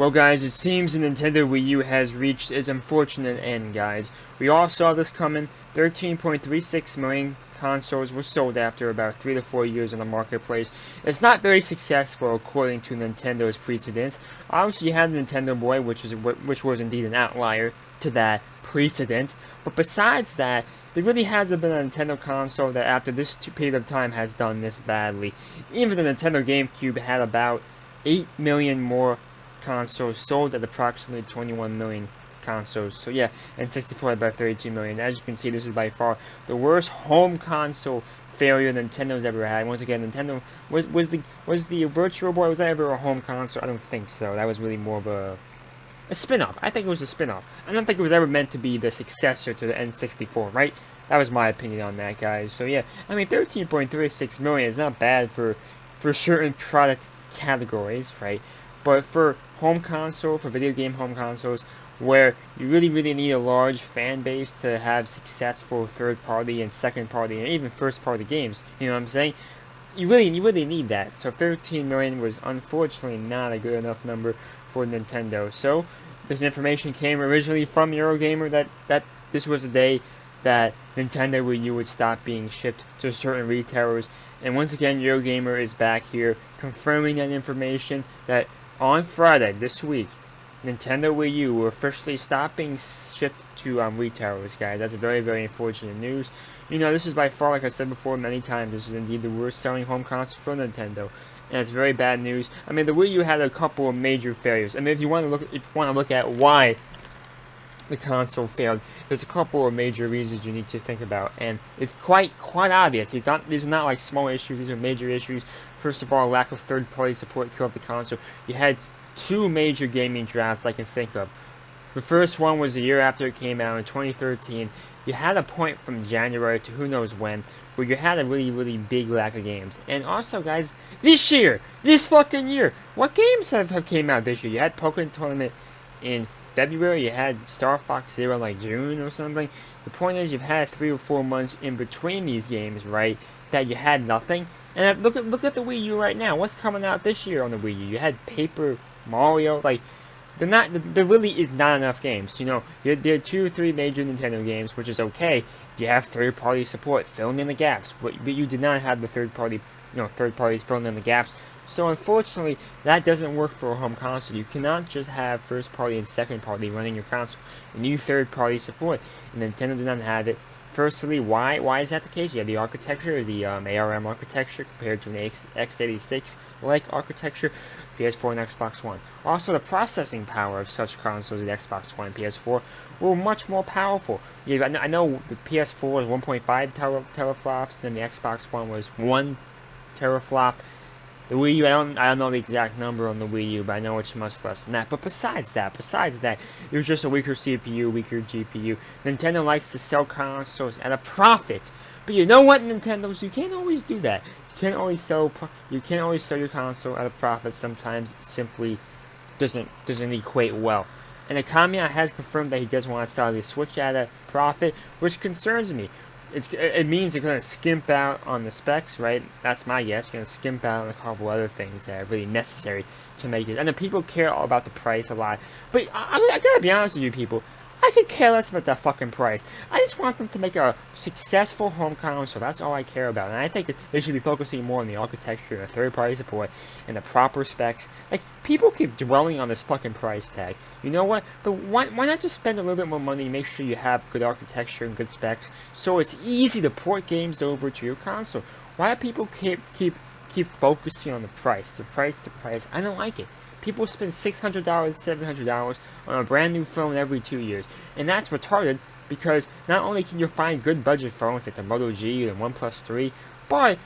Well, guys, it seems the Nintendo Wii U has reached its unfortunate end, guys. We all saw this coming. 13.36 million consoles were sold after about 3 to 4 years on the marketplace. It's not very successful according to Nintendo's precedents. Obviously, you had the Nintendo Boy, which was indeed an outlier to that precedent. But besides that, there really hasn't been a Nintendo console that after this period of time has done this badly. Even the Nintendo GameCube had about 8 million more consoles sold at approximately 21 million consoles. So yeah, and 64 had about 32 million. As you can see, this is by far the worst home console failure Nintendo's ever had. Once again, Nintendo was the Virtual Boy, was that ever a home console? I don't think so. That was really more of a spin-off. I think it was a spin-off. I don't think it was ever meant to be the successor to the N64, right? That was my opinion on that, guys. So yeah, I mean, 13.36 million is not bad for certain product categories, right? But for home console, for video game home consoles, where you really need a large fan base to have successful third-party and second-party and even first-party games, you know what I'm saying? You really need that. So 13 million was unfortunately not a good enough number for Nintendo. So this information came originally from Eurogamer that this was the day that Nintendo Wii U would stop being shipped to certain retailers. And once again, Eurogamer is back here confirming that information that on Friday this week, Nintendo Wii U will officially stop being shipped to retailers, guys. That's very unfortunate news. You know, this is by far, like I said before many times, this is indeed the worst selling home console for Nintendo, and it's very bad news. I mean, the Wii U had a couple of major failures. I mean, if you want to look at why the console failed, there's a couple of major reasons you need to think about, and it's quite obvious. These are not like small issues; these are major issues. First of all, lack of third-party support killed the console. You had two major gaming drafts I can think of. The first one was a year after it came out in 2013. You had a point from January to who knows when, where you had a really big lack of games. And also, guys, this fucking year, what games have came out this year? You had Pokemon Tournament in February, you had Star Fox Zero like June or something. The point is, you've had 3 or 4 months in between these games, right, that you had nothing. And look at the Wii U right now. What's coming out this year on the Wii U? You had Paper Mario, like, there really is not enough games. You know, there are 2 or 3 major Nintendo games, which is okay. You have third-party support filling in the gaps, but you did not have the third-party filling in the gaps. So unfortunately, that doesn't work for a home console. You cannot just have first-party and second-party running your console. You need third-party support, and Nintendo did not have it. Firstly, why is that the case? You have the architecture is the ARM architecture compared to an x86-like architecture, PS4 and Xbox One. Also, the processing power of such consoles, the Xbox One and PS4, were much more powerful. I know the PS4 was 1.5 teraflops, then the Xbox One was 1 teraflop. The Wii U, I don't know the exact number on the Wii U, but I know it's much less than that. But besides that, it was just a weaker CPU, weaker GPU. Nintendo likes to sell consoles at a profit. But you know what, Nintendo's, you can't always do that. You can't always sell your console at a profit. Sometimes it simply doesn't equate well. And Akamiya has confirmed that he doesn't want to sell the Switch at a profit, which concerns me. It means they're going to skimp out on the specs, right? That's my guess. They're going to skimp out on a couple other things that are really necessary to make it. And the people care all about the price a lot. But I gotta be honest with you people. I could care less about that fucking price. I just want them to make a successful home console. That's all I care about. And I think they should be focusing more on the architecture and the third-party support and the proper specs. Like, people keep dwelling on this fucking price tag. You know what? But why not just spend a little bit more money and make sure you have good architecture and good specs so it's easy to port games over to your console? Why do people keep focusing on the price? The price. I don't like it. People spend $600, $700 on a brand new phone every 2 years. And that's retarded because not only can you find good budget phones like the Moto G and OnePlus 3, but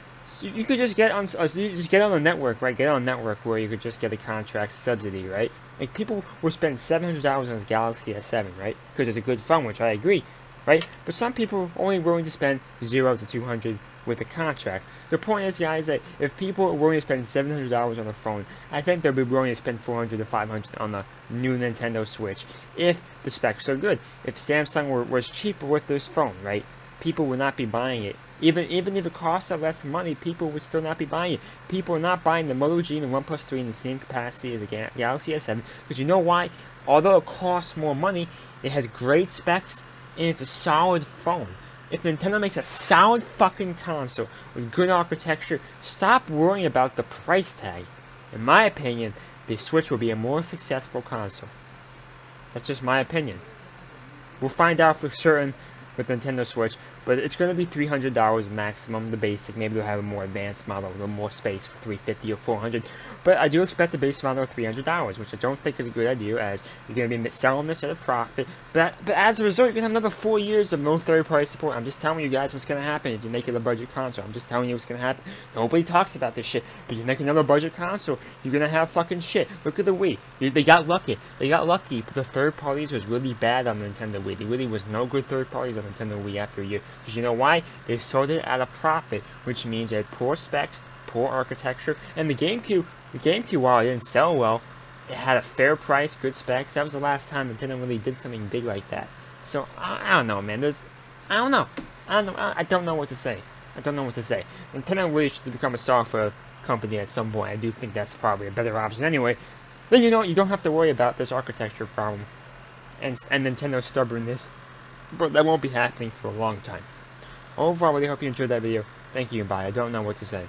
you could just get on the network, right? Get on a network where you could just get a contract subsidy, right? Like, people will spend $700 on this Galaxy S7, right? Because it's a good phone, which I agree, right? But some people are only willing to spend $0 to $200 with a contract. The point is, guys, that if people are willing to spend $700 on a phone, I think they'll be willing to spend $400 to $500 on the new Nintendo Switch if the specs are good. If Samsung was cheaper with this phone, right, people would not be buying it. Even if it costs a less money, people would still not be buying it. People are not buying the Moto G and the OnePlus 3 in the same capacity as the Galaxy S7, because you know why? Although it costs more money, it has great specs, and it's a solid phone. If Nintendo makes a solid fucking console with good architecture, stop worrying about the price tag. In my opinion, the Switch will be a more successful console. That's just my opinion. We'll find out for certain with Nintendo Switch, but it's going to be $300 maximum, the basic. Maybe they'll have a more advanced model, a little more space for $350 or $400. But I do expect the base model of $300, which I don't think is a good idea, as you're going to be selling this at a profit. But as a result, you're going to have another 4 years of no third-party support. I'm just telling you guys what's going to happen if you make it a budget console. I'm just telling you what's going to happen. Nobody talks about this shit, but you make another budget console, you're going to have fucking shit. Look at the Wii. They got lucky. They got lucky, but the third parties was really bad on the Nintendo Wii. There really was no good third parties on Nintendo Wii after a year. Because you know why? They sold it at a profit, which means they had poor specs, poor architecture, and the GameCube, while it didn't sell well, it had a fair price, good specs. That was the last time Nintendo really did something big like that. So I don't know, man. I don't know. I don't know what to say. Nintendo really should become a software company at some point. I do think that's probably a better option anyway. Then you know you don't have to worry about this architecture problem and Nintendo's stubbornness. But that won't be happening for a long time. Overall, I really hope you enjoyed that video. Thank you and bye. I don't know what to say.